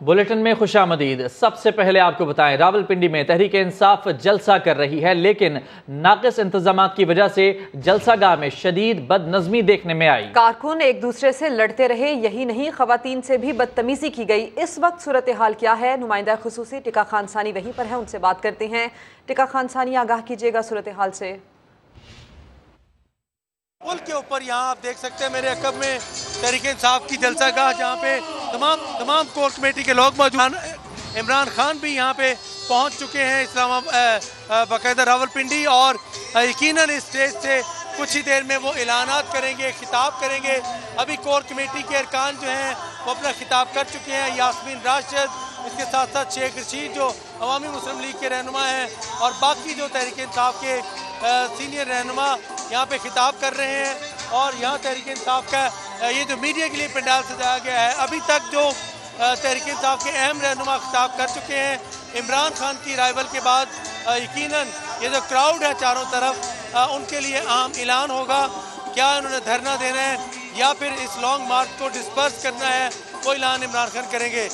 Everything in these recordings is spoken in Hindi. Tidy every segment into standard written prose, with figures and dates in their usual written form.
बुलेटिन में खुशामदीद। सबसे पहले आपको बताएं, रावलपिंडी में तहरीक इंसाफ जलसा कर रही है, लेकिन नाकिस इंतजाम की वजह से जलसागाह में शदीद बदनज़मी देखने में आई। कारकुन एक दूसरे से लड़ते रहे, यही नहीं खवातीन से भी बदतमीजी की गई। इस वक्त सूरत हाल क्या है, नुमाइंदा खुसूसी टिका खान सानी वहीं पर है, उनसे बात करते हैं। टिका खान सानी, आगाह कीजिएगा सूरत हाल से। पुल के ऊपर यहाँ आप देख सकते हैं मेरे अकब में तहरीक इंसाफ की जलसागाह, जहाँ पे तमाम कोर कमेटी के लोग मौजूद। इमरान खान भी यहाँ पे पहुँच चुके हैं इस्लामाबाद बाकायदा रावलपिंडी, और यकीनन इस स्टेज से कुछ ही देर में वो ऐलानात करेंगे, खिताब करेंगे। अभी कोर कमेटी के अरकान जो हैं वो अपना खिताब कर चुके हैं। यास्मीन राशिद, इसके साथ साथ शेख रशीद जो अवामी मुस्लिम लीग के रहनुमा हैं, और बाकी जो तहरीक इंसाफ के सीनियर रहनुमा यहाँ पे खिताब कर रहे हैं। और यहाँ तहरीक इंसाफ का ये जो मीडिया के लिए पंडाल सजाया गया है, अभी तक जो तहरीक इंसाफ के अहम रहनुमा खिताब कर चुके हैं। इमरान खान की राइवल के बाद यकीनन ये जो क्राउड है चारों तरफ, उनके लिए अहम ऐलान होगा। क्या उन्होंने धरना देना है या फिर इस लॉन्ग मार्च को डिस्पर्स करना है, वो ऐलान इमरान खान करेंगे।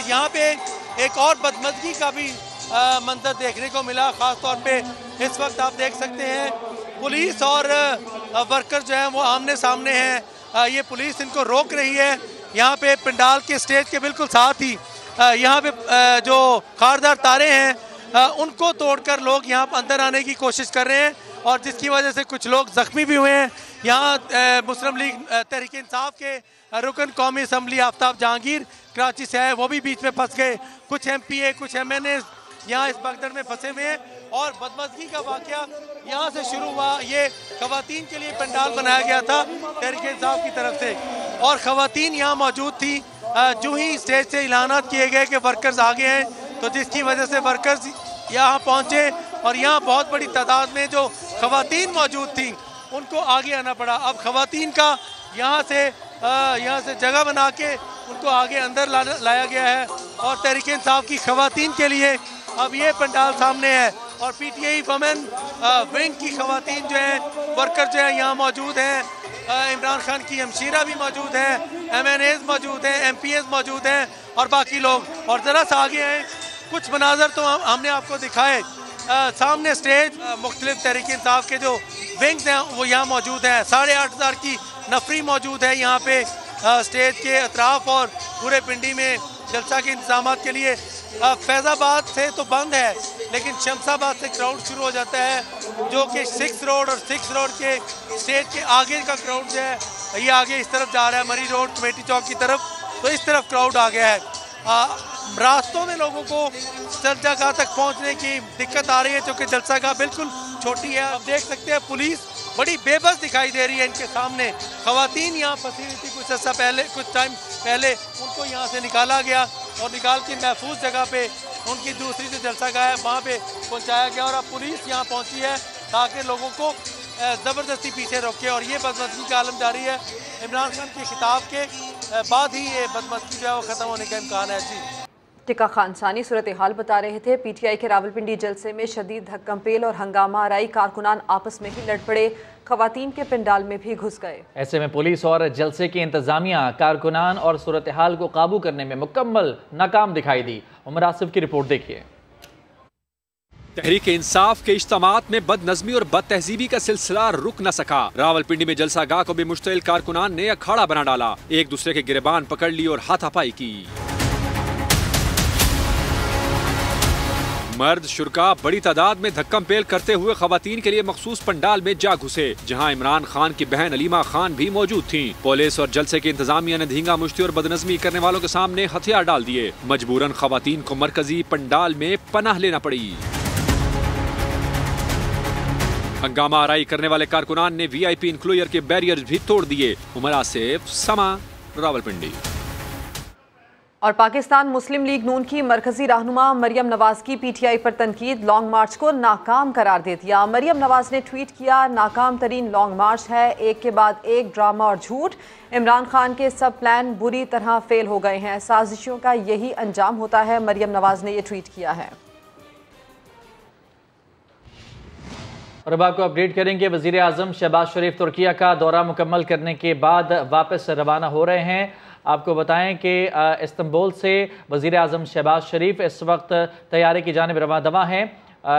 यहाँ पे एक और बदमज़गी का भी मंजर देखने को मिला। ख़ास तौर पे इस वक्त आप देख सकते हैं पुलिस और वर्कर जो हैं वो आमने सामने हैं। ये पुलिस इनको रोक रही है। यहाँ पे पंडाल के स्टेज के बिल्कुल साथ ही यहाँ पे जो खारदार तारे हैं उनको तोड़कर लोग यहाँ अंदर आने की कोशिश कर रहे हैं, और जिसकी वजह से कुछ लोग ज़ख्मी भी हुए हैं। यहाँ मुस्लिम लीग तहरीक इंसाफ के रुकन कौमी असम्बली आफ्ताब जहांगीर कराची से है, वो भी बीच में फंस गए। कुछ MPA, कुछ MNA यहाँ इस भगदड़ में फंसे हुए हैं। और बदमज़गी का वाक़या यहाँ से शुरू हुआ। ये खवातीन के लिए पंडाल बनाया गया था तहरीक इंसाफ की तरफ से, और खवातीन यहाँ मौजूद थी। जो ही स्टेज से ऐलानात किए गए कि वर्कर्स आगे हैं, तो जिसकी वजह से वर्कर्स यहाँ पहुँचे, और यहाँ बहुत बड़ी तादाद में जो खवातीन मौजूद थी उनको आगे आना पड़ा। अब खवातीन का यहाँ से जगह बना के उनको आगे अंदर लाया गया है, और तहरीक इंसाफ की खवातीन के लिए अब ये पंडाल सामने है। और PTI वमेन विंग की खवातीन जो हैं, वर्कर जो हैं यहाँ मौजूद हैं। इमरान खान की हमशीरा भी मौजूद हैं, MNAs मौजूद हैं, MPAs मौजूद हैं, और बाकी लोग। और ज़रा सा आगे हैं, कुछ मनाजर तो हमने आपको दिखाए। सामने स्टेज मुख्तलिफ तहरीक इंसाफ के जो विंग्स हैं वो यहाँ मौजूद हैं। 8,500 की नफरी मौजूद है यहाँ पे स्टेज के अतराफ और पूरे पिंडी में जलसा के इंतजाम के लिए। फैज़ाबाद से तो बंद है, लेकिन शमसाबाद से क्राउड शुरू हो जाता है, जो कि 6 रोड और 6 रोड के स्टेज के आगे का क्राउड जो है ये आगे इस तरफ जा रहा है, मरी रोड कमेटी चौक की तरफ। तो इस तरफ क्राउड आ गया है। रास्तों में लोगों को जलसागाह तक पहुंचने की दिक्कत आ रही है, क्योंकि जलसागाह बिल्कुल छोटी है। अब देख सकते हैं पुलिस बड़ी बेबस दिखाई दे रही है इनके सामने। खवातीन यहाँ फंसी हुई थी कुछ टाइम पहले उनको यहाँ से निकाला गया, और निकाल के महफूज जगह पे उनकी दूसरी जो जलसागाह है वहाँ पे पहुँचाया गया। और अब पुलिस यहाँ पहुँची है ताकि लोगों को ज़बरदस्ती पीछे रोके, और ये बदमज़गी का आलम जारी है। इमरान खान के खिताब के बाद ही ये बदमज़गी जो है वो ख़त्म होने का इम्कान है। जी, टिका खान सानी सूरत हाल बता रहे थे। PTI के रावलपिंडी जलसे में शदीद धक्कम-पेल और हंगामा आराई, कारकुनान आपस में ही लड़ पड़े, खवातीन के पंडाल में भी घुस गए। ऐसे में पुलिस और जलसे की इंतजामिया कारकुनान और सूरत हाल को काबू करने में मुकम्मल नाकाम दिखाई दी। उमर आसिफ की रिपोर्ट देखिए। तहरीक इंसाफ के इज्तिमात में बदनज़मी और बदतहजीबी का सिलसिला रुक न सका। रावलपिंडी में जलसागाह को भी मुश्तिल कारकुनान ने अखाड़ा बना डाला, एक दूसरे के गिरबान पकड़ ली और हाथापाई की। मर्द शुरका बड़ी तादाद में धक्कम पेल करते हुए खवातीन के लिए मखसूस पंडाल में जा घुसे, जहां इमरान खान की बहन अलीमा खान भी मौजूद थीं। पुलिस और जलसे की इंतजामिया ने धींगा मुश्ती और बदनज़मी करने वालों के सामने हथियार डाल दिए। मजबूरन खवातीन को मरकजी पंडाल में पनाह लेना पड़ी। हंगामा आराई करने वाले कारकुनान ने VIP इंक्लोजर के बैरियर्स भी तोड़ दिए। उमर आसिफ, समा, रावलपिंडी। और पाकिस्तान मुस्लिम लीग नून की मरकजी रहनुमा मरियम नवाज की PTI पर तनकीद, लॉन्ग मार्च को नाकाम करार दे दिया। मरियम नवाज ने ट्वीट किया, नाकाम तरीन लॉन्ग मार्च है, एक के बाद एक ड्रामा और झूठ। इमरान खान के सब प्लान बुरी तरह फेल हो गए हैं, साजिशों का यही अंजाम होता है। मरियम नवाज ने यह ट्वीट किया है। और अब आपको अपडेट करेंगे, वज़ीर आज़म शहबाज शरीफ तुर्किया का दौरा मुकम्मल करने के बाद वापस रवाना हो रहे हैं। आपको बताएं कि इस्तांबुल से वज़ीर आज़म शहबाज शरीफ इस वक्त तैयारी की जानिब रवादवा हैं।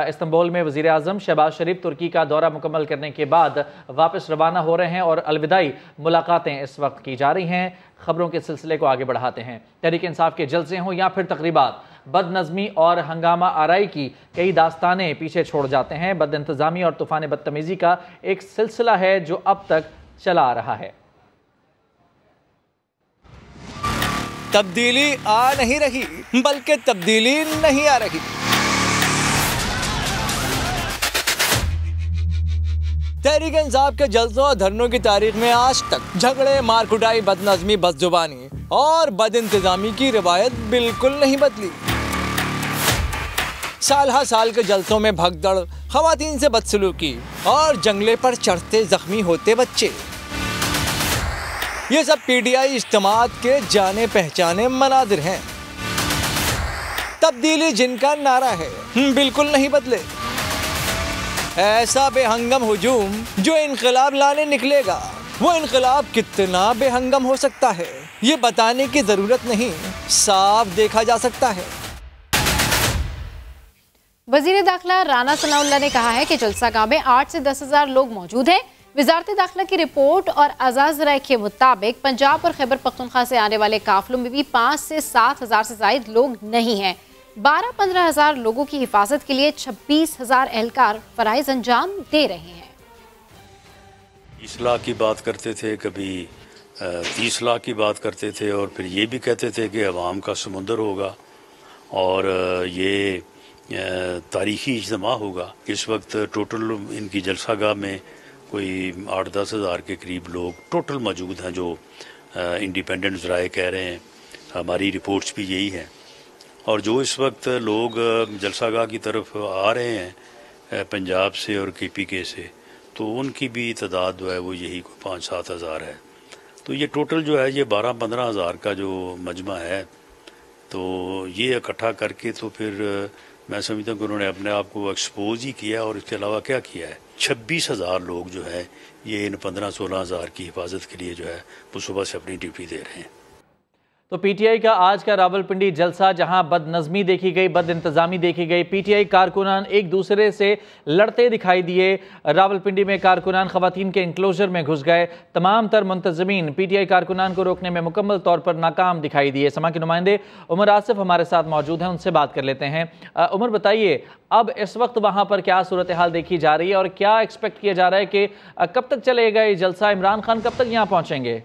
इस्तांबुल में वज़ीर आज़म शहबाज शरीफ तुर्की का दौरा मुकम्मल करने के बाद वापस रवाना हो रहे हैं और अलविदाई मुलाकातें इस वक्त की जा रही हैं। खबरों के सिलसिले को आगे बढ़ाते हैं। तहरीक इंसाफ के जलसे हों या फिर तकरीबात, बदनज़मी और हंगामा आराई की कई दास्तानें पीछे छोड़ जाते हैं। बद इंतज़ामी और तूफ़ान बदतमीज़ी का एक सिलसिला है जो अब तक चला आ रहा है। तब्दीली आ नहीं रही बल्कि तब्दीली नहीं आ रही। तहरीक इंसाफ के जलसों और धरनों की तारीख में आज तक झगड़े, मारकुटाई, बदनज़मी, बदजुबानी और बदइंतज़ामी की रिवायत बिल्कुल नहीं बदली। साल हर साल के जलसों में भगदड़, खवातीन से बदसलूकी और जंगले पर चढ़ते जख्मी होते बच्चे, ये सब पीटीआई इज्तिमात के जाने पहचाने मनाजिर हैं। तब्दीली जिनका नारा है बिल्कुल नहीं बदले। ऐसा बेहंगम हुजूम जो इनकलाब लाने निकलेगा, वो इनकलाब कितना बेहंगम हो सकता है ये बताने की जरूरत नहीं, साफ देखा जा सकता है। वजीर दाखिला राना सनाउल्लाह ने कहा है कि जलसागाह में 8 से 10,000 लोग मौजूद हैं। वजारत दाखिला की रिपोर्ट और आज़ाद ज़राए के मुताबिक पंजाब और खैबर पख्तूनख्वा से आने वाले काफिलों में भी 5 से 7,000 से ज़ायद लोग नहीं हैं। 12-15,000 लोगों की हिफाजत के लिए 26,000 एहलकार फराइज अंजाम दे रहे हैं। 20 लाख की बात करते थे, कभी 30 लाख की बात करते थे और फिर ये भी कहते थे कि अवाम का समुंदर होगा और ये तारीख़ी इज्तिमा होगा। इस वक्त टोटल इनकी जलसागाह में कोई 8-10 हज़ार के करीब लोग टोटल मौजूद हैं, जो इंडिपेंडेंट ज़राए कह रहे हैं। हमारी रिपोर्ट्स भी यही हैं। और जो इस वक्त लोग जलसागाह की तरफ आ रहे हैं पंजाब से और KPK से, तो उनकी भी तादाद जो है वो यही 5-7 हज़ार है। तो ये टोटल जो है ये 12-15 हज़ार का जो मजमा है, तो ये इकट्ठा करके तो फिर मैं समझता हूँ कि उन्होंने अपने आप को एक्सपोज ही किया और इसके अलावा क्या किया है। 26,000 लोग जो है ये इन 15-16 हज़ार की हिफाजत के लिए जो है वो सुबह से अपनी ड्यूटी दे रहे हैं। तो पीटीआई का आज का रावलपिंडी जलसा, जहां बदनज़मी देखी गई, बद इंतज़ामी देखी गई, पीटीआई कारकुनान एक दूसरे से लड़ते दिखाई दिए। रावलपिंडी में कारकुनान खवातीन के इंक्लोजर में घुस गए। तमाम तर मुंतज़मीन पीटीआई कारकुनान को रोकने में मुकम्मल तौर पर नाकाम दिखाई दिए। समा के नुमाइंदे उमर आसिफ हमारे साथ मौजूद हैं, उनसे बात कर लेते हैं। उमर, बताइए अब इस वक्त वहाँ पर क्या सूरत हाल देखी जा रही है और क्या एक्सपेक्ट किया जा रहा है कि कब तक चलेगा ये जलसा? इमरान खान कब तक यहाँ पहुँचेंगे?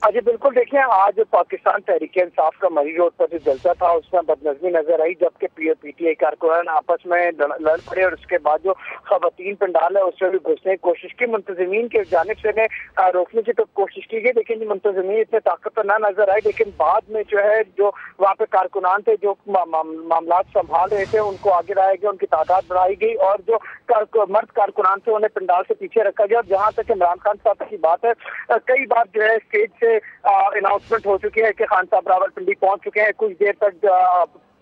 जी बिल्कुल, देखिए आज पाकिस्तान तहरीक इंसाफ का मरी रोड पर जो जलसा था उसमें बदनज़मी नजर आई, जबकि पीटीआई कारकुनान आपस में लड़ पड़े और उसके बाद जो खवातीन पंडाल है उसमें भी घुसने की कोशिश की। मुंतज़मीन की जानिब से रोकने की तो कोशिश की गई, लेकिन मुंतज़मीन इतने ताकतवर ना नजर आए। लेकिन बाद में जो है जो वहाँ पे कारकुनान थे जो मामला संभाल रहे थे उनको आगे लाया गया, उनकी तादाद बढ़ाई गई और जो मर्द कारकुनान थे उन्हें पंडाल से पीछे रखा गया। और जहाँ तक इमरान खान साहब की बात है, कई बार जो है स्टेज से अनाउंसमेंट हो चुकी है कि खान साहब रावलपिंडी पहुंच चुके हैं, कुछ देर तक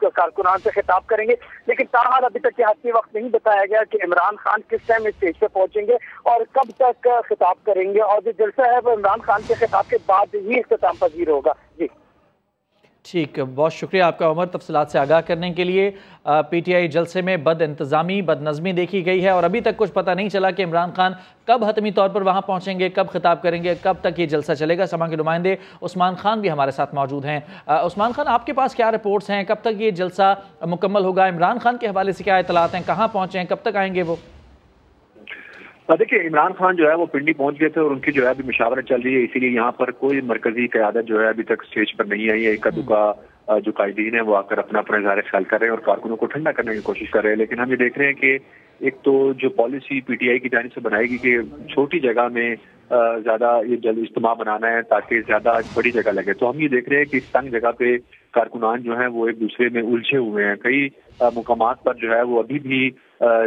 कारकुनान से खिताब करेंगे। लेकिन ताहाल अभी तक हत्ती वक्त नहीं बताया गया कि इमरान खान किस टाइम इस स्टेज पे पहुंचेंगे और कब तक खिताब करेंगे। और जो जलसा है वो इमरान खान के खिताब के बाद ही इख्तिताम पजीर होगा। जी ठीक, बहुत शुक्रिया आपका उमर, तफसीलात से आगाह करने के लिए। पीटीआई जलसे में बद इंतज़ामी, बदनज़मी देखी गई है और अभी तक कुछ पता नहीं चला कि इमरान खान कब हतमी तौर पर वहां पहुंचेंगे, कब खिताब करेंगे, कब तक ये जलसा चलेगा। समा के नुमाइंदे उस्मान खान भी हमारे साथ मौजूद हैं। उस्मान खान, आपके पास क्या रिपोर्ट्स हैं, कब तक ये जलसा मुकम्मल होगा? इमरान खान के हवाले से क्या इतलात हैं, कहाँ पहुँचे हैं, कब तक आएंगे वो? देखिए, इमरान खान जो है वो पिंडी पहुंच गए थे और उनकी जो है अभी मुशावरत चल रही है, इसीलिए यहाँ पर कोई मरकजी क़यादत जो है अभी तक स्टेज पर नहीं आई है। एक दुका जो कायदीन है वो आकर अपना इज़हार ख्याल कर रहे हैं और कारकुनों को ठंडा करने की कोशिश कर रहे हैं। लेकिन हम ये देख रहे हैं कि एक तो जो पॉलिसी पीटीआई की जानिब से बनाएगी कि छोटी जगह में ज्यादा ये जल इज्तिमा बनाना है ताकि ज्यादा बड़ी जगह लगे, तो हम ये देख रहे हैं कि इस तंग जगह पे कारकुनान जो है वो एक दूसरे में उलझे हुए हैं। कई मुकामात पर जो है वो अभी भी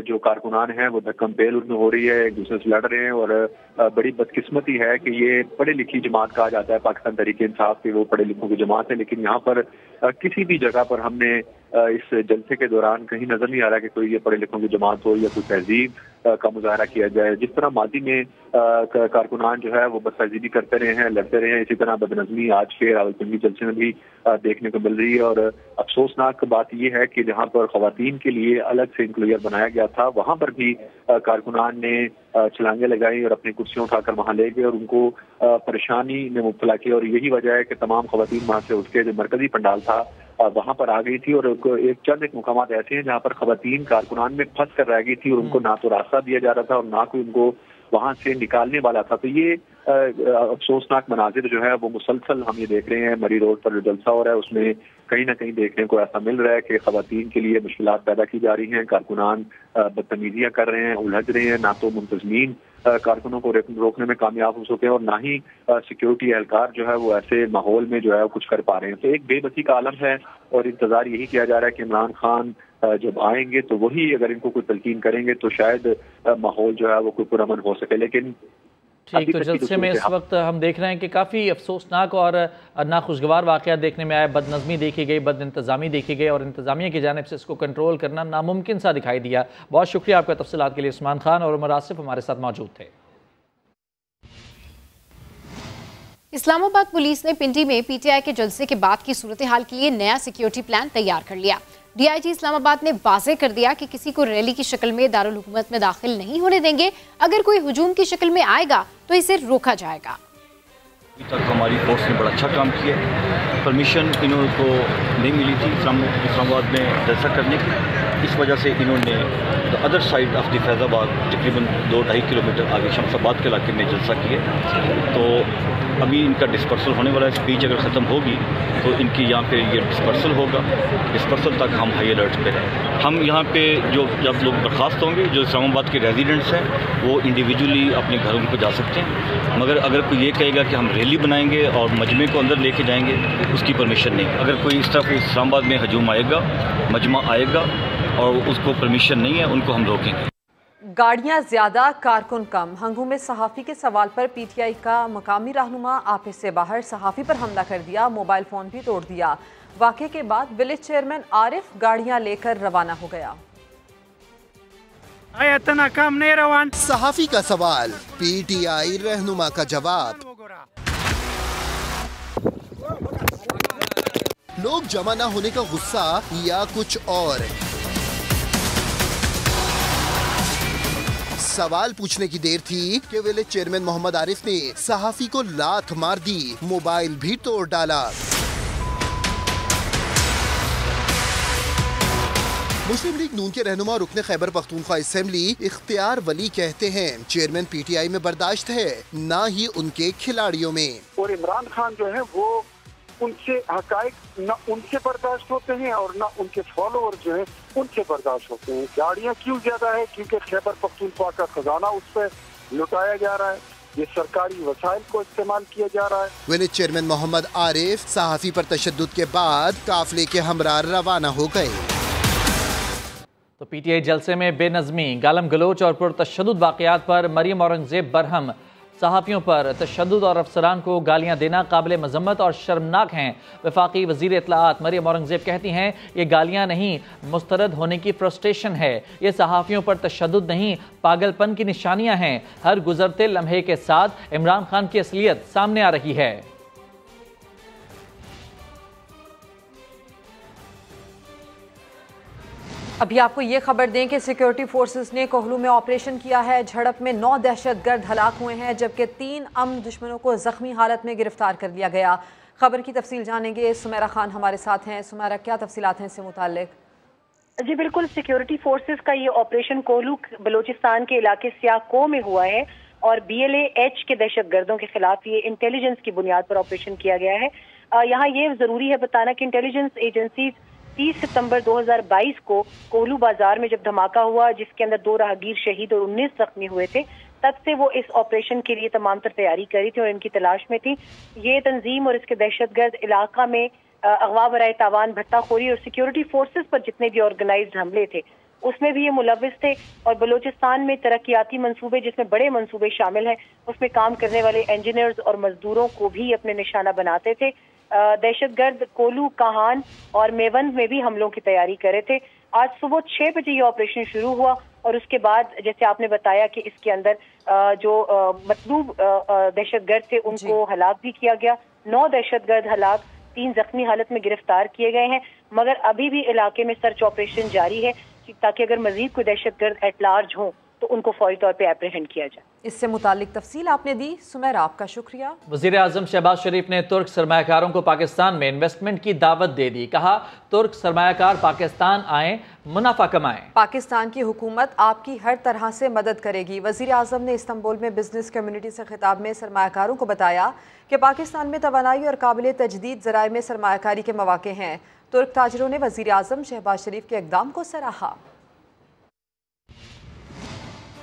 जो कारकुनान है वो धक्कम पेल उनमें हो रही है, एक दूसरे से लड़ रहे हैं। और बड़ी बदकिस्मती है कि ये पढ़े लिखी जमात कहा जाता है पाकिस्तान तहरीक इंसाफ की, वो पढ़े लिखों की जमात है। लेकिन यहाँ पर किसी भी जगह पर हमने इस जलसे के दौरान कहीं नजर नहीं आ रहा कि कोई ये पढ़े लिखों की जमात हो या कोई तहजीब का मुजाहरा किया जाए। जिस तरह माजी में कारकुनान जो है वो बदतमीजी करते रहे हैं, लड़ते रहे हैं, इसी तरह बदनज़मी आज के रावलपिंडी जलसे में भी देखने को मिल रही है। और अफसोसनाक बात यह है कि जहां पर खवातीन के लिए अलग से इंक्लोजर बनाया गया था, वहां पर भी कारकुनान ने छलांगे लगाई और अपनी कुर्सियां उठाकर वहां ले गए और उनको परेशानी में मुब्तला किया। और यही वजह है कि तमाम खवातीन वहां से उठ के जो मरकजी पंडाल था वहां पर आ गई थी। और एक मुकाम ऐसे हैं जहां पर खवातीन कारकुनान में फंस कर रह गई थी और उनको ना तो रास्ता दिया जा रहा था और ना कोई उनको वहां से निकालने वाला था। तो ये अफसोसनाक मनाजिर जो है वो मुसलसल हम ये देख रहे हैं। मरी रोड पर जो जलसा हो रहा है उसमें कहीं ना कहीं देखने को ऐसा मिल रहा है कि खवातीन के लिए मुश्किलात पैदा की जा रही हैं, कारकुनान बदतमीजियां कर रहे हैं, उलझ रहे हैं, ना तो मुंतजमीन कारकुनों को रोकने में कामयाब हो सके और ना ही सिक्योरिटी एहलकार जो है वो ऐसे माहौल में जो है कुछ कर पा रहे हैं। तो एक बेबसी का आलम है और इंतजार यही किया जा रहा है कि इमरान खान जब आएंगे तो वही अगर इनको कोई तलकीन करेंगे तो शायद माहौल जो है वो कोई पुरअमन हो सके। लेकिन ठीक, तो जलसे में इस वक्त हम देख रहे हैं कि काफ़ी अफसोसनाक और नाखुशगवार वाक़या देखने में आया। बदनज़मी देखी गई, बद इंतज़ामी देखी गई और इंतज़ामिया की जानिब से इसको कंट्रोल करना नामुमकिन सा दिखाई दिया। बहुत शुक्रिया आपका तफसीलात के लिए। उस्मान खान और उमर आसिफ हमारे साथ मौजूद थे। इस्लामाबाद पुलिस ने पिंडी में पीटीआई के जलसे के बाद की सूरत हाल के लिए नया सिक्योरिटी प्लान तैयार कर लिया। डीआईजी इस्लामाबाद ने वाज़ेह कर दिया कि किसी को रैली की शक्ल में दारुल हुकूमत में दाखिल नहीं होने देंगे। अगर कोई हुजूम की शक्ल में आएगा तो इसे रोका जाएगा। अभी तक हमारी फोर्स ने बड़ा अच्छा काम किया। परमिशन इनको नहीं मिली थी इस्लामाबाद में जलसा करने की, इस वजह से इन्होंने the other side of the Faizabad तकरीबन 2-2.5 किलोमीटर आगे शमशाबाद के इलाके में जलसा किए। तो अभी इनका डिस्पर्सल होने वाला है। स्पीच अगर ख़त्म होगी तो इनकी यहाँ पे ये डिस्पर्सल होगा। डिस्पर्सल तक हम हाई अलर्ट पे हैं। हम यहाँ पे जब लोग बर्खास्त होंगे, जो इस्लामाबाद के रेजिडेंट्स हैं, वो इंडिविजुअली अपने घरों को जा सकते हैं। मगर अगर कोई ये कहेगा कि हम रैली बनाएंगे और मजमे को अंदर लेके जाएंगे, उसकी परमिशन नहीं। अगर कोई इस तरफ इस्लामाबाद में हजूम आएगा, मजमा आएगा और उसको परमिशन नहीं है, उनको हम रोकेंगे। गाड़ियां ज्यादा, कारकुन कम। हंगू में सहाफ़ी के सवाल पर पीटीआई का मकामी रहनुमा ऑफिस से बाहर सहाफ़ी पर हमला कर दिया, मोबाइल फ़ोन भी तोड़ दिया। वाक़े के बाद विलेज चेयरमैन आरिफ गाड़ियां लेकर रवाना हो गया। इतना कम नहीं रवान। सहाफ़ी का सवाल, पीटीआई रहनुमा का जवाब। लोग जमा न होने का गुस्सा या कुछ और? सवाल पूछने की देर थी कि विलेज चेयरमैन मोहम्मद आरिफ ने सहाफ़ी को लात मार दी, मोबाइल भी तोड़ डाला। मुस्लिम लीग नून के रहनुमा रुकने खैबर पख्तूनख्वा असेंबली इख्तियार वली कहते हैं चेयरमैन पीटीआई में बर्दाश्त है, ना ही उनके खिलाड़ियों में। और इमरान खान जो है वो उनसे हकायक न उनसे बर्दाश्त होते हैं और न उनके फॉलोअर जो है उनसे बर्दाश्त होते हैं। गाड़ियां क्यों ज्यादा है? क्योंकि खैबर पख्तूनख्वा का खजाना उस पर लुटाया जा रहा है, ये सरकारी वसाइल को इस्तेमाल किया जा रहा है। विलेज चेयरमैन मोहम्मद आरिफ सहाफ़ी पर तशद्दुद के बाद काफिले के हमरा रवाना हो गए। तो पीटीआई जलसे में बेनज़मी, गालम गलोच और पुरतशद्दुद वाक़यात पर मरियम औरंगज़ेब बरहम। सहाफ़ियों पर तशद्दुद और अफसरान को गालियाँ देना काबिल मज़म्मत और शर्मनाक हैं। वफाकी वज़ीर इत्तलाआत मरियम औरंगज़ेब कहती हैं ये गालियाँ नहीं, मुस्तरद होने की फ्रस्ट्रेशन है। ये सहाफ़ियों पर तशद्दुद नहीं, पागलपन की निशानियाँ हैं। हर गुजरते लम्हे के साथ इमरान खान की असलियत सामने आ रही है। अभी आपको ये खबर दें कि सिक्योरिटी फोर्सेस ने कोहलू में ऑपरेशन किया है। झड़प में 9 दहशतगर्द हलाक हुए हैं, जबकि 3 अमन दुश्मनों को जख्मी हालत में गिरफ्तार कर लिया गया। खबर की तफसील जानेंगे, सुमेरा खान हमारे साथ हैं। सुमेरा, क्या तफसीलात हैं इससे मुताल्लिक? जी बिल्कुल, सिक्योरिटी फोर्सेस का ये ऑपरेशन कोहलू बलोचिस्तान के इलाके सियाको में हुआ है और BLA-H के दहशतगर्दों के खिलाफ ये इंटेलिजेंस की बुनियाद पर ऑपरेशन किया गया है। यहाँ ये जरूरी है बताना कि इंटेलिजेंस एजेंसीज 30 सितंबर 2022 को कोहलू बाजार में जब धमाका हुआ जिसके अंदर 2 राहगीर शहीद और 19 जख्मी हुए थे, तब से वो इस ऑपरेशन के लिए तमाम तर तैयारी करी थी और इनकी तलाश में थी। ये तंजीम और इसके दहशतगर्द इलाका में अगवा बराए तावान, भट्टाखोरी और सिक्योरिटी फोर्सेस पर जितने भी ऑर्गेनाइज्ड हमले थे उसमें भी ये मुलविस थे। और बलोचिस्तान में तरक्याती मंसूबे, जिसमें बड़े मंसूबे शामिल हैं, उसमें काम करने वाले इंजीनियर्स और मजदूरों को भी अपने निशाना बनाते थे। दहशतगर्द कोलू, काहान और मेवंद में भी हमलों की तैयारी कर रहे थे। आज सुबह 6 बजे ये ऑपरेशन शुरू हुआ और उसके बाद जैसे आपने बताया कि इसके अंदर जो मतलूब दहशतगर्द थे उनको हलाक भी किया गया। 9 दहशतगर्द हलाक, 3 जख्मी हालत में गिरफ्तार किए गए हैं, मगर अभी भी इलाके में सर्च ऑपरेशन जारी है ताकि अगर मजीद कोई दहशतगर्द एट लार्ज हो तो उनको फौरी तौर पे एप्रीहेंड किया जाए। इससे मुतालिक तफसील आपने दी, सुमेरा आपका शुक्रिया। वज़ीर आज़म शहबाज शरीफ ने तुर्क सरमायाकारों को पाकिस्तान में इन्वेस्टमेंट की दावत दे दी। कहा, तुर्क सरमायाकार पाकिस्तान आए, मुनाफा कमाएं। पाकिस्तान की हुकूमत आपकी हर तरह से मदद करेगी। वज़ीर आज़म ने इस्तांबुल में बिजनेस कम्युनिटी से खिताब में सरमायाकारों को बताया कि पाकिस्तान में तवानाई और काबिल तजदीद ज़राए में सरमायाकारी के मौके हैं। तुर्क ताजरों ने वज़ीर आज़म शहबाज शरीफ के इक़दाम को सराहा।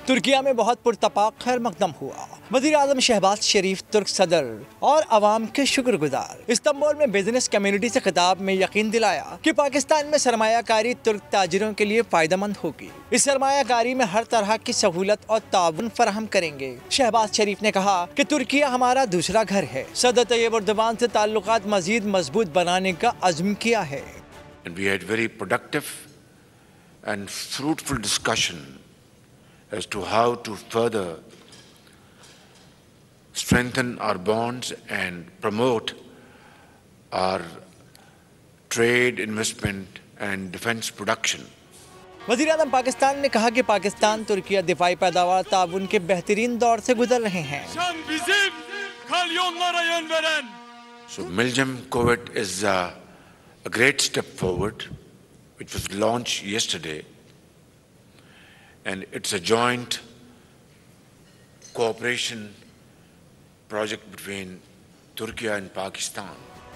तुर्किया में बहुत पुरतपाक खैर मकदम हुआ। वज़ीर आज़म शहबाज शरीफ तुर्क सदर और आवाम के शुक्रगुजार। इस्तांबुल में बिजनेस कम्युनिटी से खिताब में यकीन दिलाया कि पाकिस्तान में सरमायाकारी तुर्क ताजिरों के लिए फ़ायदेमंद होगी। इस सरमायाकारी में हर तरह की सहूलत और ताउन फराहम करेंगे। शहबाज शरीफ ने कहा कि तुर्किया हमारा दूसरा घर है। सदर तैयब एर्दोगान से ताल्लुकात मजीद मजबूत बनाने का अज़्म किया है। We had very productive and fruitful discussion as to how to further strengthen our bonds and promote our trade, investment and defense production. वज़ीर आज़म पाकिस्तान ने कहा कि पाकिस्तान तुर्किया दिफाई पैदावार ताउन के बेहतरीन दौर से गुजर रहे हैं। So Miljam Kuvvet is a great step forward, which was launched yesterday. And it's a joint cooperation project between Turkey and Pakistan.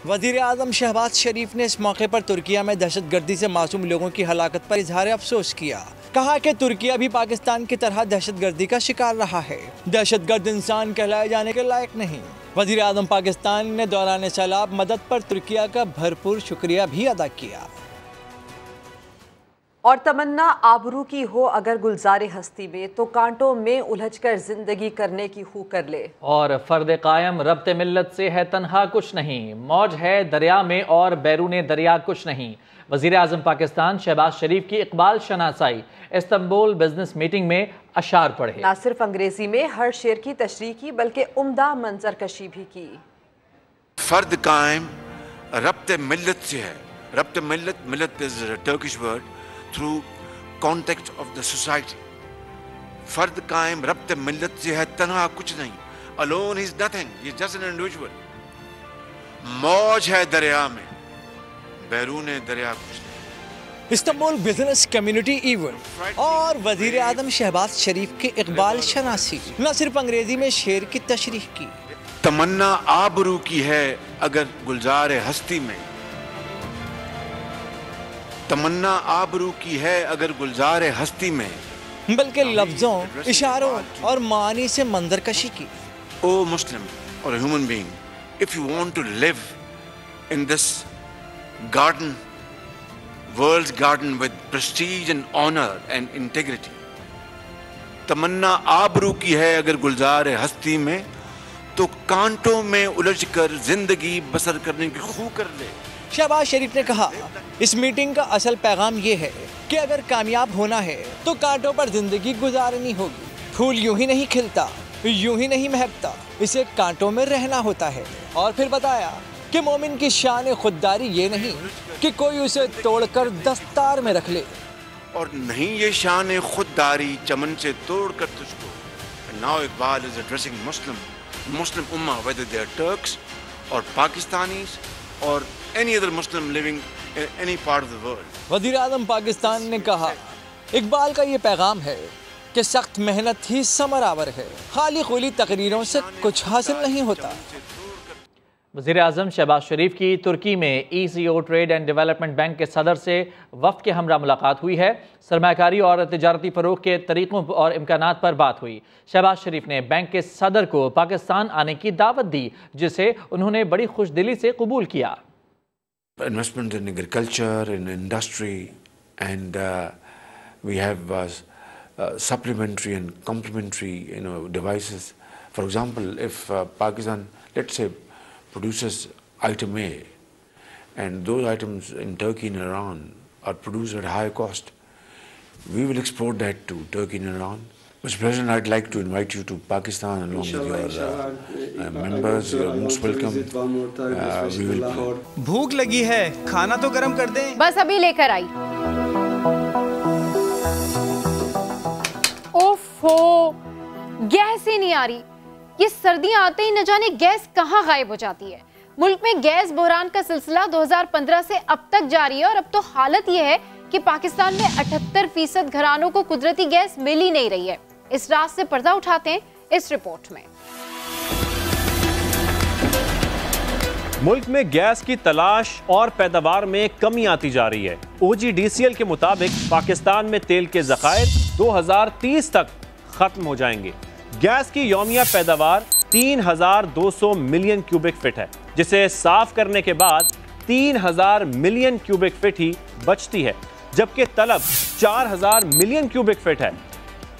वज़ीर आज़म शहबाज शरीफ ने इस मौके पर तुर्किया में दहशतगर्दी से मासूम लोगों की हलाकत पर इजहार अफसोस किया। कहा कि तुर्किया भी पाकिस्तान की तरह दहशतगर्दी का शिकार रहा है। दहशतगर्द इंसान कहलाए जाने के लायक नहीं। वज़ीर आज़म पाकिस्तान ने दौरान सैलाब मदद पर तुर्किया का भरपूर शुक्रिया भी अदा किया। और तमन्ना आबरू की हो अगर गुलजारे हस्ती में, तो कांटों में उलझकर जिंदगी करने की खू कर ले। और फर्द कायम रब्ते मिल्लत से है तन्हा कुछ नहीं, मौज है दरिया में और बैरूने दरिया कुछ नहीं। वज़ीर आज़म पाकिस्तान शहबाज शरीफ की इकबाल शनासाई। इस्तांबुल बिजनेस मीटिंग में अशार पढ़े। न सिर्फ अंग्रेजी में हर शेर की तशरीह की, बल्कि उम्दा मंजर कशी भी की। फर्द कायम रब्ते मिल्लत से है। रब्ते मिल्लत, मिल्लत is a Turkish word through context of the society. फर्द कायम रब्ते मिल्लत से है तन्हा कुछ नहीं। Alone is nothing, he is just an individual. मौज है दरिया में, बैरूने दरिया कुछ नहीं। इस्तांबुल बिजनेस कम्युनिटी इवेंट और वज़ीर आज़म शहबाज शरीफ के इकबाल शनासी। न सिर्फ अंग्रेजी में शेर की तशरीह की। तमन्ना आबरू की है अगर गुलजार हस्ती में, तमन्ना आबरू की है अगर गुलजार हस्ती में, बल्कि लफ्जों, इशारों और मानी से मंजरकशी की। ओ मुस्लिम और human being, if you want to live in this garden, world's garden with prestige and honour and integrity, तमन्ना आबरू की है अगर गुलजार हस्ती में, तो कांटों में उलझकर जिंदगी बसर करने की खू कर ले। शहबाज शरीफ ने कहा, इस मीटिंग का असल पैगाम ये है कि अगर कामयाब होना है तो कांटों पर जिंदगी गुजारनी होगी। फूल यूं ही नहीं खिलता, यूं ही नहीं महकता, इसे कांटों में रहना होता है। और फिर बताया कि मोमिन की शान खुददारी ये नहीं कि कोई उसे तोड़कर दस्तार में रख ले, और नहीं ये शान खुददारी चमन से तोड़कर तुझको। Now Iqbal is addressing Muslim Umma, whether they are Turks or Pakistanis or any other Muslim living in any part of the world. वज़ीर आज़म पाकिस्तान ने कहा, इकबाल का ये पैगाम है कि सख्त मेहनत ही समरावर है, खाली खुली तकरीरों से कुछ हासिल नहीं होता। वज़ीर आज़म शहबाज शरीफ की तुर्की में ECO trade and development bank के सदर से वफ़द के हमरा मुलाकात हुई है। सरमायाकारी और तिजारती फ़रोग़ के तरीक़ों और इम्कानात पर बात हुई। शहबाज शरीफ ने बैंक के सदर को पाकिस्तान आने की दावत दी, जिसे उन्होंने बड़ी खुशदिली से कबूल किया। Investment in agriculture, in industry, and we have supplementary and complementary, devices. For example, if Pakistan, let's say, produces item A, and those items in Turkey and Iran are produced at high cost, we will export that to Turkey and Iran. Mr. President, I'd like to invite you to Pakistan along with your members. You're most welcome. We will. भूख लगी है, खाना तो गर्म कर दें। बस अभी लेकर आई। ओफो, गैस ही नहीं आ रही। ये सर्दियां आते ही न जाने गैस कहाँ गायब हो जाती है। मुल्क में गैस बहरान का सिलसिला 2015 से अब तक जारी है और अब तो हालत यह है कि पाकिस्तान में 78% घरानों को कुदरती गैस मिल ही नहीं रही है। इस राज से पर्दा उठाते हैं इस रिपोर्ट में। मुल्क में गैस की तलाश और पैदावार में कमी आती जा रही है। OGDCL के मुताबिक पाकिस्तान में तेल के ज़खायर 2030 तक खत्म हो जाएंगे। गैस की यौमिया पैदावार 3200 मिलियन क्यूबिक फीट है, जिसे साफ करने के बाद 3000 मिलियन क्यूबिक फीट ही बचती है, जबकि तलब 4000 मिलियन क्यूबिक फीट है।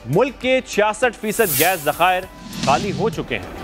मुल्क के 66% गैस ज़खायर खाली हो चुके हैं।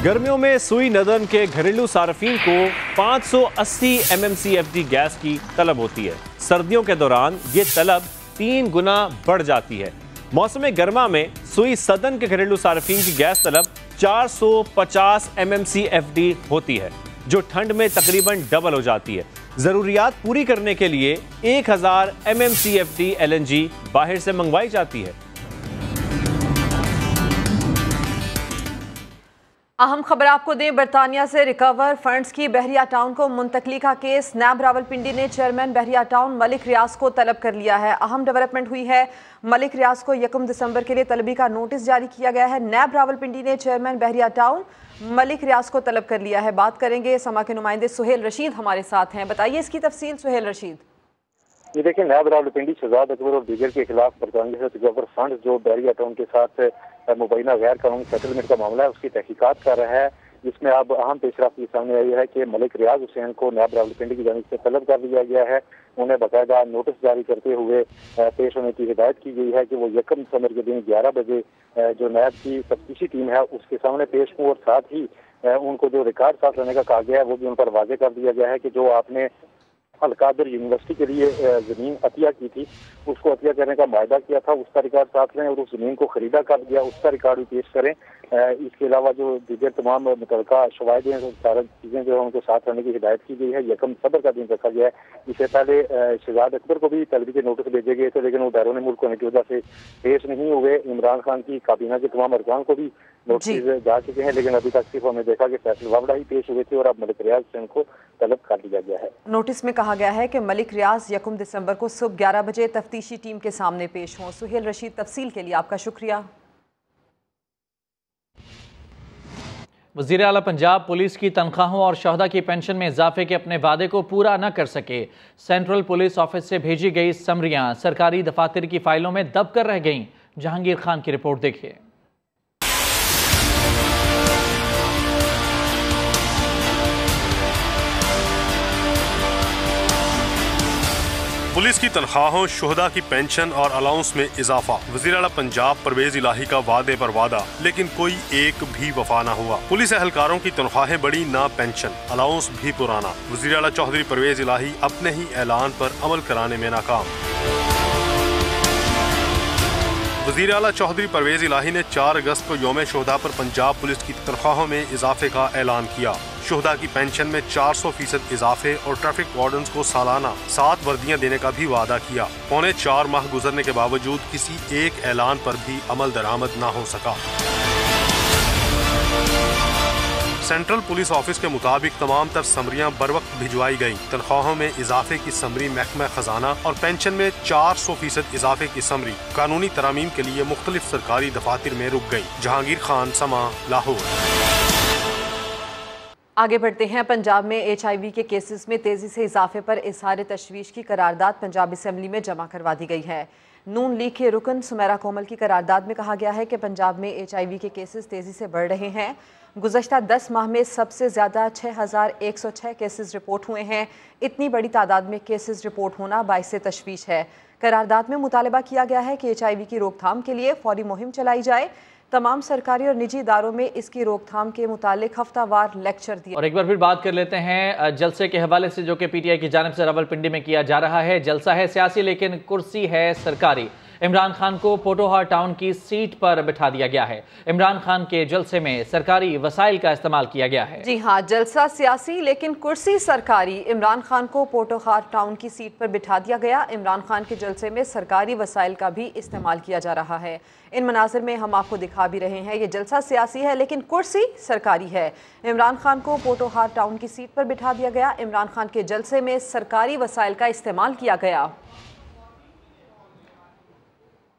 गर्मियों में सुई नदन के घरेलू सार्फिन को 580 MMCFD गैस की तलब होती है। सर्दियों के दौरान ये तलब 3 गुना बढ़ जाती है। मौसम गर्मा में सुई सदन के घरेलू सार्फिन की गैस तलब 450 MMCFD होती है, जो ठंड में तकरीबन डबल हो जाती है। ज़रूरियात पूरी करने के लिए 1000 MMCFD LNG बाहर से मंगवाई जाती है। अहम खबर आपको दें, बरतानिया से रिकवर फंड्स की बहरिया टाउन को मुंतकली का केस नैब रावलपिंडी ने चेयरमैन बहरिया टाउन मलिक रियाज को तलब कर लिया है। अहम डेवलपमेंट हुई है, मलिक रियाज को 1 दिसंबर के लिए तलबी का नोटिस जारी किया गया है। नैब रावलपिंडी ने चेयरमैन बहरिया टाउन मलिक रियाज को तलब कर लिया है। बात करेंगे समा के नुमाइंदे सुहेल रशीद हमारे साथ हैं, बताइए इसकी तफसील सुहेल रशीद। ये देखिए, नैब रावलपिंडी शहजाद अकबर और दीगर के खिलाफ बरतानिया से रिकवर फंड जो बहरिया टाउन के साथ मुबैना गैर कानूनी सेटलमेंट का मामला है उसकी तहकीकात कर रहा है, जिसमें अब अहम पेशरफ्त ये सामने आई है कि मलिक रियाज हुसैन को नैब रावलपिंडी की जानिब से तलब कर लिया गया है। उन्हें बाकायदा नोटिस जारी करते हुए पेश होने की हिदायत की गई है कि वो 1 दिसंबर के दिन 11 बजे जो नैब की तफ्तीशी टीम है उसके सामने पेश हों, और साथ ही उनको जो रिकॉर्ड साथ रहने का कहा गया है वो भी उन पर वाजे कर दिया गया है कि जो आपने अलकादर यूनिवर्सिटी के लिए जमीन अतिया की थी उसको अतिया करने का वायदा किया था, उसका रिकॉर्ड साथ लें, और उस जमीन को खरीदा कर दिया उसका रिकॉर्ड भी पेश करें। इसके अलावा जो दीगर तमाम मुतलका शवाहिद हैं, सारी चीज़ें जो है उनको साथ रहने की हिदायत की गई है। 1 दिसंबर का दिन रखा गया है। इससे पहले शहजाद अकबर को भी तलबी के नोटिस भेजे गए थे, लेकिन वो बैरून मुल्क होने की वजह से पेश नहीं हुए। इमरान खान की काबीना के तमाम अरकान को भी नोटिस जा चुके हैं, लेकिन अभी तक सिर्फ हमें देखा कि फैसल वावड़ा ही पेश हुए थे और अब मलिक रियाज हुसैन को तलब कर लिया गया है। नोटिस में कहा गया है कि मलिक रियाज 1 दिसंबर को सुबह 11 बजे तफ्तीशी टीम के सामने पेश हों। सुहेल रशीद, तफसील के लिए आपका शुक्रिया। वज़ीर आला पंजाब पुलिस की तनख्वाहों और शहदा की पेंशन में इजाफे के अपने वादे को पूरा न कर सके। सेंट्रल पुलिस ऑफिस से भेजी गई समरियां सरकारी दफातर की फाइलों में दब कर रह गईं। जहांगीर खान की रिपोर्ट देखिए। पुलिस की तनख्वाहों, शुहदा की पेंशन और अलाउंस में इजाफा। वज़ीर आला पंजाब परवेज इलाही का वादे पर वादा, लेकिन कोई एक भी वफा न हुआ। पुलिस एहलकारों की तनख्वाहें बढ़ी, ना पेंशन, अलाउंस भी पुराना। वज़ीर आला चौधरी परवेज इलाही अपने ही ऐलान पर अमल कराने में नाकाम। वज़ीर आला चौधरी परवेज इलाही ने 4 अगस्त को यौम शुहदा पर पंजाब पुलिस की तनख्वाहों में इजाफे का ऐलान किया। शुहदा की पेंशन में 400% इजाफे और ट्रैफिक वार्डन्स को सालाना 7 वर्दियां देने का भी वादा किया। पौने 4 माह गुजरने के बावजूद किसी एक ऐलान पर भी अमल दरामद न हो सका। सेंट्रल पुलिस ऑफिस के मुताबिक तमाम तर समरियां बर वक्त भिजवाई गयी। तनख्वाहों में इजाफे की समरी महकमा खजाना और पेंशन में 400% इजाफे की समरी कानूनी तरामीम के लिए मुख्तलिफ सरकारी दफातर में रुक गयी। जहांगीर खान, समा, लाहौर। आगे बढ़ते हैं। पंजाब में HIV के केसेस में तेजी से इजाफे पर इजहार तशवीश की करारदाद पंजाब असेंबली में जमा करवा दी गई है। नून लीग के रुकन सुमेरा कोमल की करारदाद में कहा गया है कि पंजाब में HIV के केसेस तेजी से बढ़ रहे हैं। गुज़श्ता 10 माह में सबसे ज़्यादा 6106 केसेस रिपोर्ट हुए हैं। इतनी बड़ी तादाद में केसेस रिपोर्ट होना बाइस तशवीश है। करारदाद में मुतालबा किया गया है कि HIV की रोकथाम के लिए फौरी मुहिम चलाई जाए। तमाम सरकारी और निजी इदारों में इसकी रोकथाम के मुतालिक हफ्तावार लेक्चर दिए। और एक बार फिर बात कर लेते हैं जलसे के हवाले से, जो कि पीटीआई की जानिब से रावलपिंडी में किया जा रहा है। जलसा है सियासी लेकिन कुर्सी है सरकारी। इमरान खान को पोटोहार टाउन की सीट पर बिठा दिया गया है। इमरान खान के जलसे में सरकारी वसाइल का इस्तेमाल किया गया है। जी हाँ, जलसा सियासी लेकिन कुर्सी सरकारी। इमरान खान को पोटोहार टाउन की सीट पर बिठा दिया गया। इमरान खान के जलसे में सरकारी वसाइल का भी इस्तेमाल किया जा रहा है। इन मनाजिर में हम आपको दिखा भी रहे हैं, ये जलसा सियासी है लेकिन कुर्सी सरकारी है। इमरान खान को पोटोहार टाउन की सीट पर बिठा दिया गया। इमरान खान के जलसे में सरकारी वसाइल का इस्तेमाल किया गया।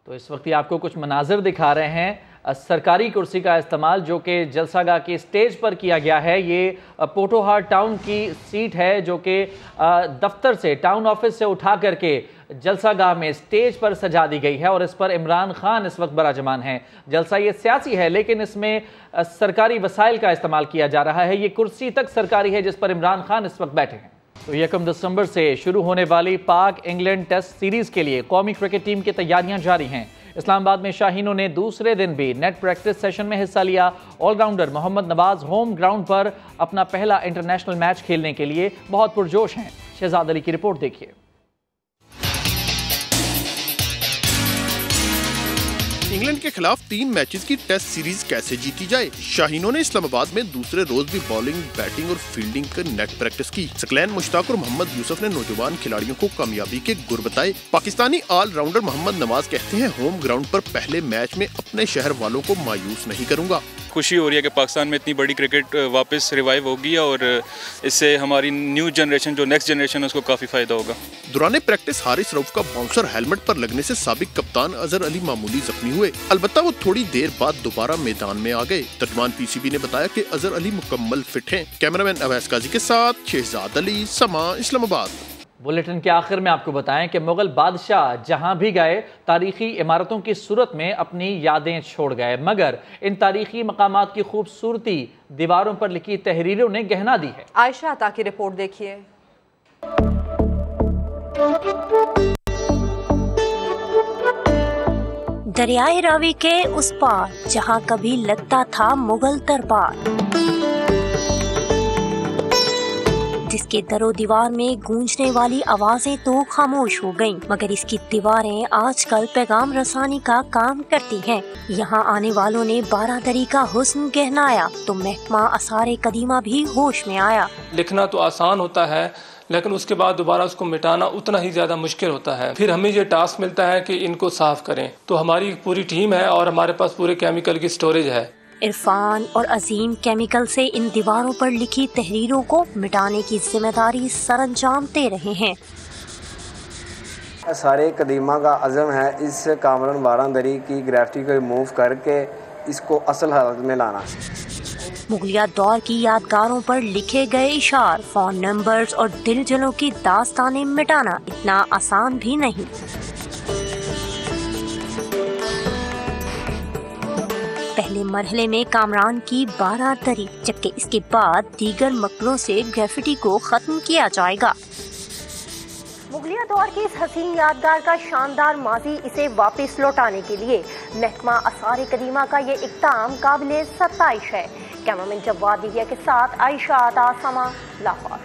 तो इस वक्त आपको कुछ मनाजिर दिखा रहे हैं सरकारी कुर्सी का इस्तेमाल, जो कि जलसागाह की स्टेज पर किया गया है। ये पोटोहार टाउन की सीट है, जो कि दफ्तर से, टाउन ऑफिस से उठा करके जलसागाह में स्टेज पर सजा दी गई है और इस पर इमरान खान इस वक्त बराजमान हैं। जलसा ये सियासी है लेकिन इसमें सरकारी वसाइल का इस्तेमाल किया जा रहा है। ये कुर्सी तक सरकारी है जिस पर इमरान खान इस वक्त बैठे हैं। तो 1 दिसंबर से शुरू होने वाली पाक इंग्लैंड टेस्ट सीरीज के लिए कौमी क्रिकेट टीम की तैयारियां जारी हैं। इस्लामाबाद में शाहीनों ने दूसरे दिन भी नेट प्रैक्टिस सेशन में हिस्सा लिया। Allrounder Mohammad Nawaz home ground पर अपना पहला इंटरनेशनल मैच खेलने के लिए बहुत पुरजोश हैं। शहजाद अली की रिपोर्ट देखिए। इंग्लैंड के खिलाफ 3 मैचेस की टेस्ट सीरीज कैसे जीती जाए। शाहीनों ने इस्लामाबाद में दूसरे रोज भी बॉलिंग, बैटिंग और फील्डिंग की नेट प्रैक्टिस की। सकलैन मुश्ताक और मोहम्मद यूसुफ ने नौजवान खिलाड़ियों को कामयाबी के गुर बताए। पाकिस्तानी ऑलराउंडर मोहम्मद नवाज कहते हैं, होम ग्राउंड पर पहले मैच में अपने शहर वालों को मायूस नहीं करूंगा। खुशी हो रही है कि पाकिस्तान में इतनी बड़ी क्रिकेट वापस रिवाइव होगी और इससे हमारी न्यू जनरेशन, जो नेक्स्ट जनरेशन है, उसको काफी फायदा होगा। दौरान प्रैक्टिस हारिस रऊफ का बाउंसर हेलमेट पर लगने से साबिक कप्तान अजहर अली मामूली जख्मी हुए। अलबत्ता वो थोड़ी देर बाद दोबारा मैदान में आ गए। तर्जमान पीसीबी ने बताया कि अजहर अली मुकम्मल फिट हैं। कैमरामैन अवैस काजी के साथ शहजाद अली, समा, इस्लामाबाद। बुलेटिन के आखिर में आपको बताएं कि मुगल बादशाह जहां भी गए तारीखी इमारतों की सूरत में अपनी यादें छोड़ गए, मगर इन तारीखी मकामात की खूबसूरती दीवारों पर लिखी तहरीरों ने गहना दी है। आयशा अता की रिपोर्ट देखिए। दरियाए रावी के उस पार जहां कभी लगता था मुगल दरबार, जिसके दरो दीवार में गूंजने वाली आवाजें तो खामोश हो गईं, मगर इसकी दीवारें आजकल पैगाम रसानी का काम करती हैं। यहाँ आने वालों ने 12 दरी का हुस्न गहनाया तो महकमा आसारे कदीमा भी होश में आया। लिखना तो आसान होता है लेकिन उसके बाद दोबारा उसको मिटाना उतना ही ज्यादा मुश्किल होता है। फिर हमें ये टास्क मिलता है कि इनको साफ करें, तो हमारी पूरी टीम है और हमारे पास पूरे केमिकल की स्टोरेज है। इरफान और अजीम केमिकल से इन दीवारों पर लिखी तहरीरों को मिटाने की जिम्मेदारी सरअंजाम दे रहे हैं। सारे कदीमा का अज़म है इस कामरन 12 दरी की ग्रेफिटी को रिमूव करके इसको असल हालत में लाना। मुगलिया दौर की यादगारों पर लिखे गए इशार, फोन नंबर्स और दिलजलों की दास्तानें मिटाना इतना आसान भी नहीं। पहले मरहले में कामरान की 12 दरी, जबकि इसके बाद दीगर मकबरों से ग्रेफिटी को खत्म किया जाएगा। मुगलिया दौर की इस हसीन यादगार का शानदार माजी इसे वापस लौटाने के लिए महकमा आसारे कदीमा का ये इक़दाम काबिले सत्ताइश है। कैमरामैन जवाद के साथ आयशा अता, समा, लाहौर।